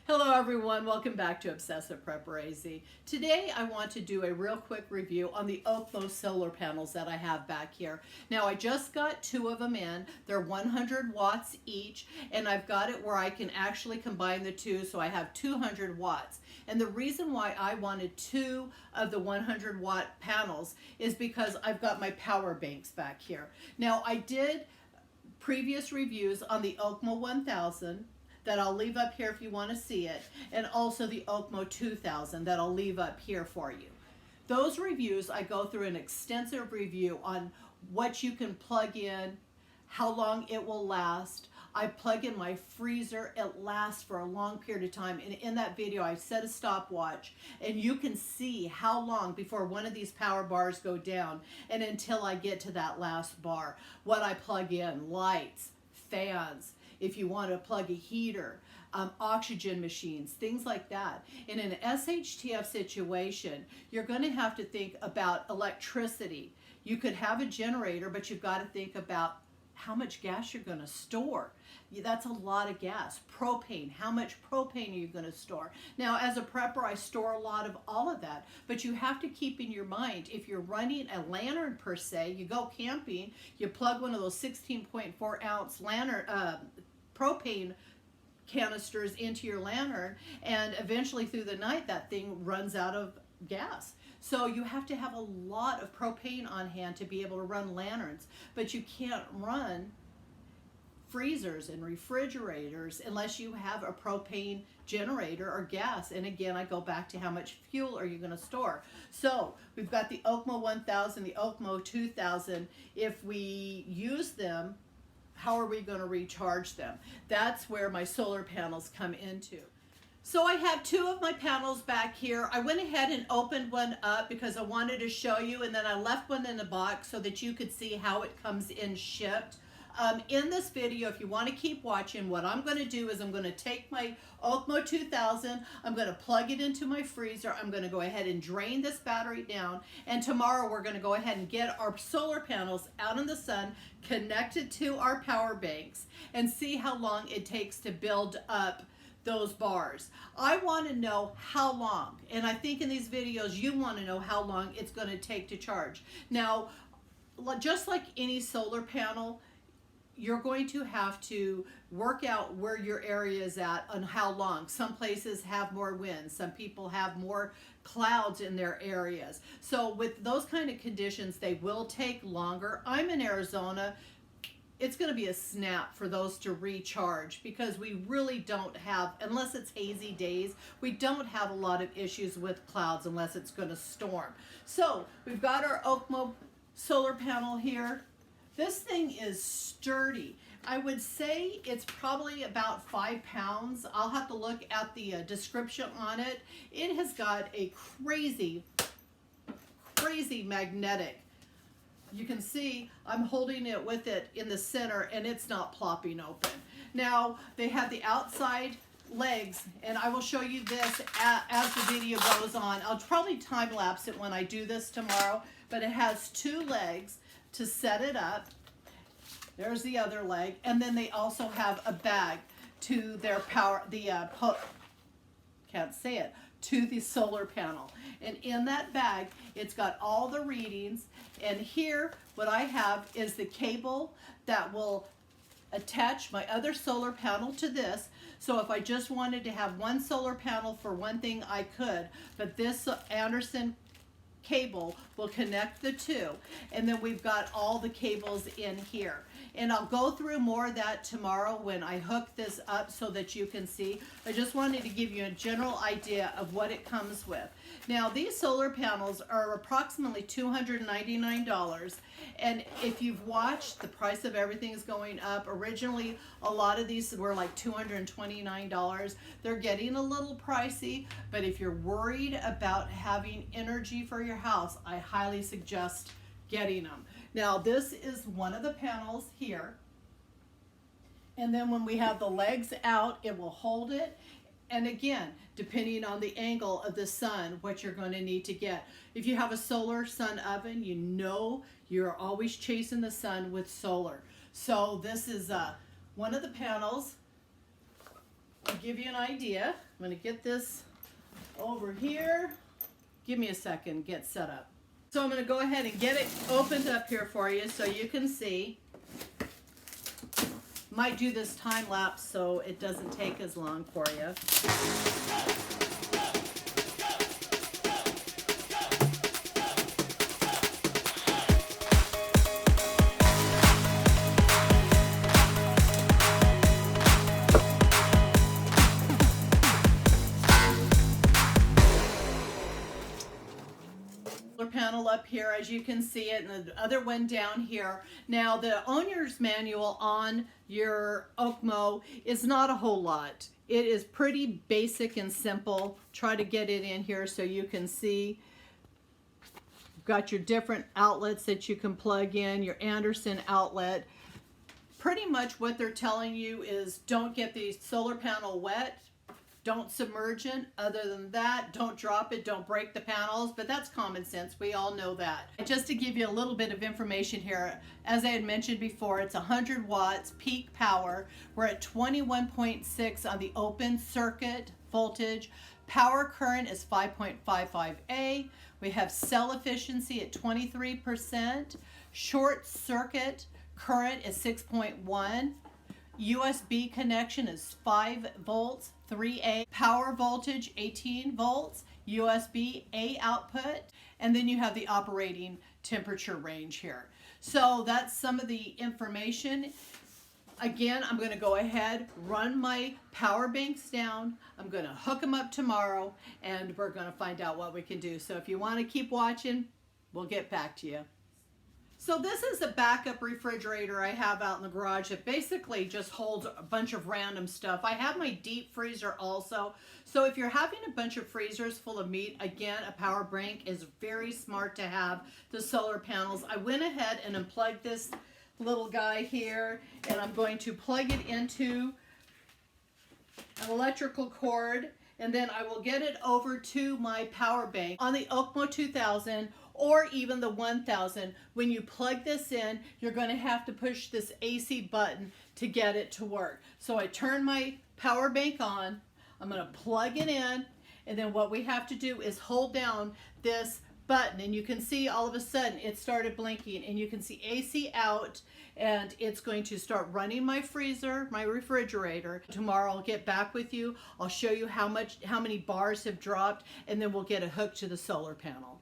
Hello everyone, welcome back to Obsessive Preparation. Today I want to do a real quick review on the OKMO solar panels that I have back here. Now I just got two of them in. They're 100 watts each, and I've got it where I can actually combine the two, so I have 200 watts. And the reason why I wanted two of the 100 watt panels is because I've got my power banks back here. Now I did previous reviews on the OKMO 1000 that I'll leave up here if you want to see it, and also the OKMO 2000 that I'll leave up here for you. Those reviews, I go through an extensive review on what you can plug in, how long it will last. I plug in my freezer, it lasts for a long period of time, and in that video I set a stopwatch, and you can see how long before one of these power bars go down and until I get to that last bar. What I plug in: lights, fans, if you want to plug a heater, oxygen machines, things like that. In an SHTF situation, you're going to have to think about electricity. You could have a generator, but you've got to think about how much gas you're going to store. That's a lot of gas. Propane, how much propane are you going to store? Now, as a prepper, I store a lot of all of that, but you have to keep in your mind, if you're running a lantern per se, you go camping, you plug one of those 16.4 ounce lantern, propane canisters into your lantern, and eventually through the night that thing runs out of gas. So you have to have a lot of propane on hand to be able to run lanterns, but you can't run freezers and refrigerators unless you have a propane generator or gas. And again, I go back to how much fuel are you going to store. So we've got the OKMO 1000, the OKMO 2000. If we use them, how are we going to recharge them? That's where my solar panels come into. So I have two of my panels back here. I went ahead and opened one up because I wanted to show you, and then I left one in the box so that you could see how it comes in shipped. In this video, if you want to keep watching, what I'm going to do is I'm going to take my OKMO 2000, I'm going to plug it into my freezer, I'm going to go ahead and drain this battery down, and tomorrow we're going to go ahead and get our solar panels out in the sun, connected to our power banks, and see how long it takes to build up those bars. I want to know how long, and I think in these videos you want to know how long it's going to take to charge. Now, just like any solar panel, you're going to have to work out where your area is at and how long. Some places have more wind. Some people have more clouds in their areas. So with those kind of conditions, they will take longer. I'm in Arizona. It's going to be a snap for those to recharge because we really don't have, unless it's hazy days, we don't have a lot of issues with clouds unless it's going to storm. So we've got our OKMO solar panel here. This thing is sturdy. I would say it's probably about 5 pounds. I'll have to look at the description on it. It has got a crazy magnetic. You can see I'm holding it with it in the center and it's not plopping open. Now they have the outside legs, and I will show you this as the video goes on. I'll probably time lapse it when I do this tomorrow, but it has two legs to set it up. There's the other leg, and then they also have a bag to their power, to the solar panel. And in that bag, it's got all the readings, and here what I have is the cable that will attach my other solar panel to this. So if I just wanted to have one solar panel for one thing, I could, but this Anderson cable will connect the two, and then we've got all the cables in here, and I'll go through more of that tomorrow when I hook this up so that you can see. I just wanted to give you a general idea of what it comes with. Now these solar panels are approximately $299, and if you've watched, the price of everything is going up. Originally a lot of these were like $229. They're getting a little pricey, but if you're worried about having energy for your house, I highly suggest getting them. Now this is one of the panels here, and then when we have the legs out, it will hold it. And again, depending on the angle of the sun, what you're going to need to get. If you have a solar sun oven, you know you're always chasing the sun with solar. So this is one of the panels. to give you an idea, I'm going to get this over here. Give me a second, get set up. So I'm going to go ahead and get it opened up here for you so you can see. Might do this time lapse so it doesn't take as long for you. Panel up here, as you can see it, and the other one down here. Now the owner's manual on your OKMO is not a whole lot. It is pretty basic and simple. Try to get it in here so you can see. You've got your different outlets that you can plug in, your Anderson outlet. Pretty much what they're telling you is don't get the solar panel wet. Don't submerge it. Other than that, don't drop it, don't break the panels, but that's common sense. We all know that. Just to give you a little bit of information here, as I had mentioned before, it's 100 watts peak power. We're at 21.6 on the open circuit voltage. Power current is 5.55A. We have cell efficiency at 23%. Short circuit current is 6.1. USB connection is 5 volts, 3A. Power voltage 18 volts, USB A output, and then you have the operating temperature range here. So that's some of the information. Again, I'm going to go ahead, run my power banks down. I'm going to hook them up tomorrow, and we're going to find out what we can do. So if you want to keep watching, we'll get back to you. So this is a backup refrigerator I have out in the garage that basically just holds a bunch of random stuff. I have my deep freezer also. So if you're having a bunch of freezers full of meat, again, a power bank is very smart to have the solar panels. I went ahead and unplugged this little guy here, and I'm going to plug it into an electrical cord, and then I will get it over to my power bank on the OKMO 2000 or even the 1000. When you plug this in, you're going to have to push this AC button to get it to work. So I turn my power bank on, I'm going to plug it in, and then what we have to do is hold down this button, and you can see all of a sudden it started blinking, and you can see AC out, and it's going to start running my freezer, my refrigerator. Tomorrow I'll get back with you. I'll show you how many bars have dropped, and then we'll get a hook to the solar panel.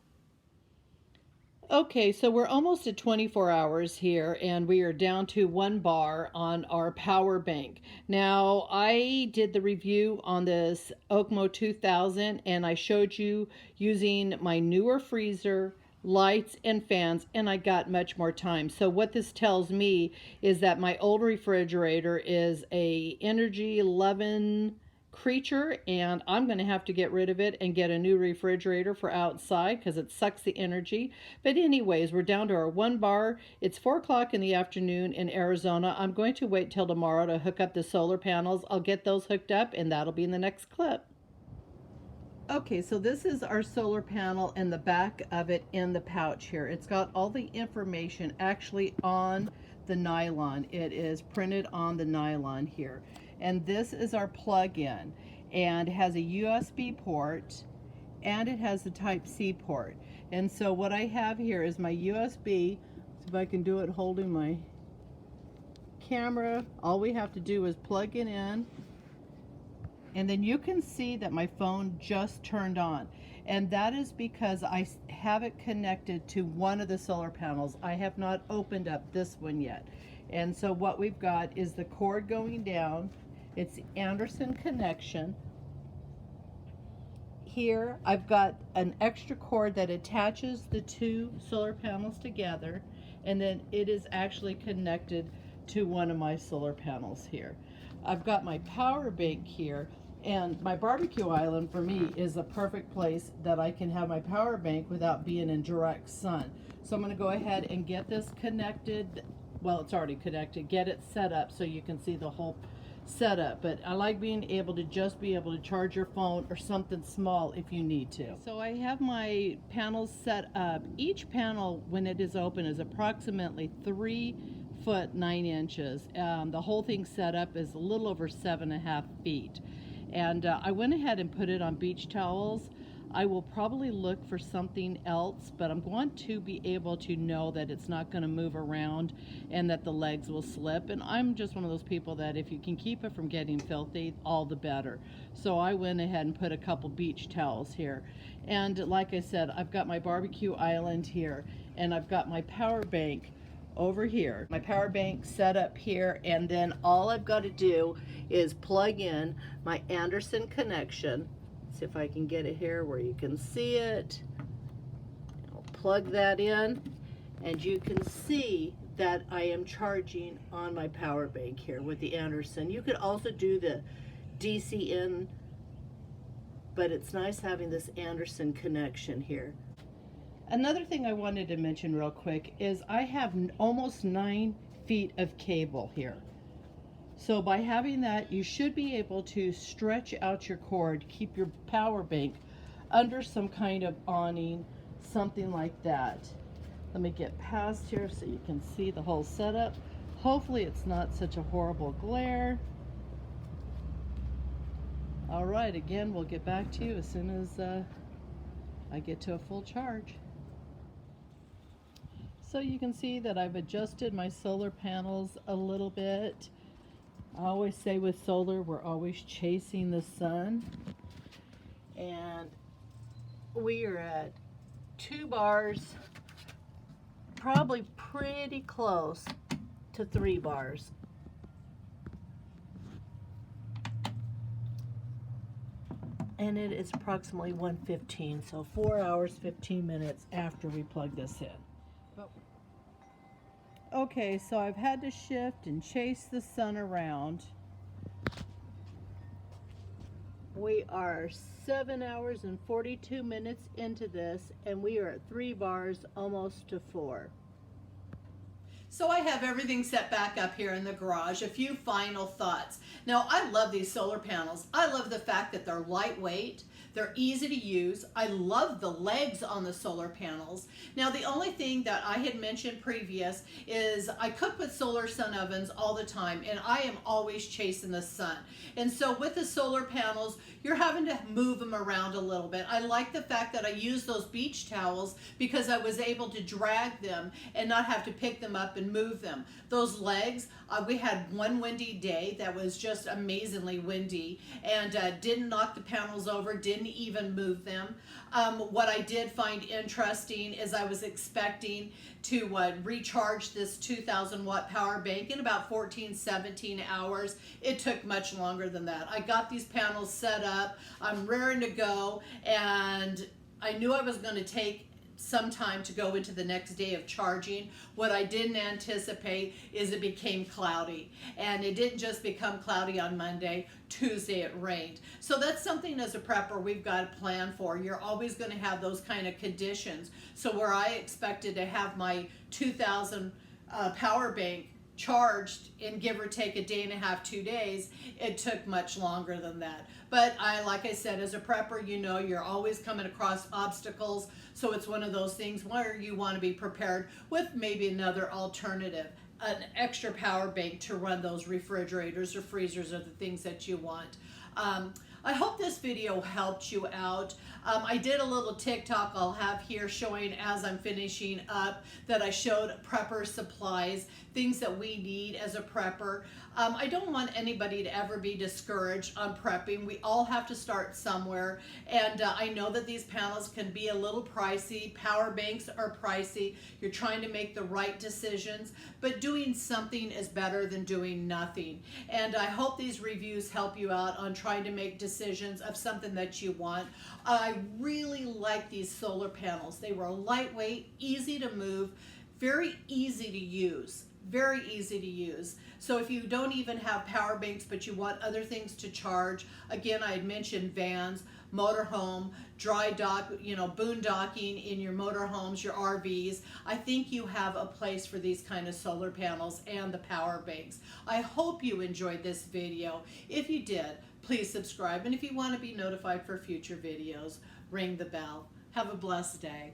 Okay, so we're almost at 24 hours here, and we are down to 1 bar on our power bank. Now, I did the review on this OKMO 2000, and I showed you using my newer freezer, lights, and fans, and I got much more time. So what this tells me is that my old refrigerator is a Energy 11 creature, and I'm going to have to get rid of it and get a new refrigerator for outside because it sucks the energy. But anyways, we're down to our 1 bar. It's 4 o'clock in the afternoon in Arizona. I'm going to wait till tomorrow to hook up the solar panels. I'll get those hooked up, and that'll be in the next clip. Okay, so this is our solar panel and the back of it in the pouch here. It's got all the information actually on the nylon. It is printed on the nylon here. And this is our plug-in, and it has a USB port, and it has the Type-C port. And so what I have here is my USB. So if I can do it holding my camera, all we have to do is plug it in, and then you can see that my phone just turned on. And that is because I have it connected to one of the solar panels. I have not opened up this one yet. And so what we've got is the cord going down. It's the Anderson connection. Here I've got an extra cord that attaches the 2 solar panels together, and then it is actually connected to one of my solar panels here. I've got my power bank here, and my barbecue island for me is a perfect place that I can have my power bank without being in direct sun. So I'm going to go ahead and get this connected. Well, it's already connected. Get it set up so you can see the whole setup, but I like being able to just be able to charge your phone or something small if you need to. So I have my panels set up. Each panel, when it is open, is approximately 3 foot 9 inches. The whole thing set up is a little over 7.5 feet. And I went ahead and put it on beach towels. I will probably look for something else, but I'm going to be able to know that it's not going to move around and that the legs will slip. And I'm just one of those people that if you can keep it from getting filthy, all the better. So I went ahead and put a couple beach towels here. And like I said, I've got my barbecue island here, and I've got my power bank over here. My power bank set up here, and then all I've got to do is plug in my Anderson connection. See if I can get it here where you can see it. I'll plug that in, and you can see that I am charging on my power bank here with the Anderson. You could also do the DC in, but it's nice having this Anderson connection here. Another thing I wanted to mention real quick is I have almost 9 feet of cable here. So by having that, you should be able to stretch out your cord, keep your power bank under some kind of awning, something like that. Let me get past here so you can see the whole setup. Hopefully it's not such a horrible glare. All right, again, we'll get back to you as soon as I get to a full charge. So you can see that I've adjusted my solar panels a little bit. I always say with solar, we're always chasing the sun. And we are at 2 bars, probably pretty close to 3 bars. And it is approximately 1:15, so 4 hours, 15 minutes after we plug this in. Okay, so I've had to shift and chase the sun around. We are 7 hours and 42 minutes into this, and we are at 3 bars, almost to 4. So I have everything set back up here in the garage. A few final thoughts. Now, I love these solar panels. I love the fact that they're lightweight. They're easy to use. I love the legs on the solar panels. Now, the only thing that I had mentioned previous is I cook with solar sun ovens all the time, and I am always chasing the sun. And so with the solar panels, you're having to move them around a little bit. I like the fact that I use those beach towels because I was able to drag them and not have to pick them up and move them. Those legs, we had one windy day that was just amazingly windy and didn't knock the panels over, didn't even move them. What I did find interesting is I was expecting to recharge this 2,000 watt power bank in about 14, 17 hours. It took much longer than that. I got these panels set up, I'm raring to go, and I knew I was going to take some time to go into the next day of charging. What I didn't anticipate is it became cloudy, and it didn't just become cloudy on Monday. Tuesday it rained. So that's something as a prepper we've got to plan for. You're always going to have those kind of conditions. So where I expected to have my 2,000 power bank charged in give or take a day and a half, 2 days, it took much longer than that. But like I said, as a prepper, you know, you're always coming across obstacles. So it's one of those things where you want to be prepared with maybe another alternative, an extra power bank to run those refrigerators or freezers or the things that you want. I hope this video helped you out. I did a little TikTok I'll have here showing as I'm finishing up that I showed prepper supplies, things that we need as a prepper. I don't want anybody to ever be discouraged on prepping. We all have to start somewhere, and I know that these panels can be a little pricey. Power banks are pricey. You're trying to make the right decisions, but doing something is better than doing nothing. And I hope these reviews help you out on trying to make decisions of something that you want. I really like these solar panels. They were lightweight, easy to move, very easy to use. Very easy to use. So if you don't even have power banks but you want other things to charge, again, I had mentioned vans, motorhome, dry dock, you know, boondocking in your motorhomes, your RVs. I think you have a place for these kind of solar panels and the power banks. I hope you enjoyed this video. If you did, please subscribe, and if you want to be notified for future videos, ring the bell. Have a blessed day.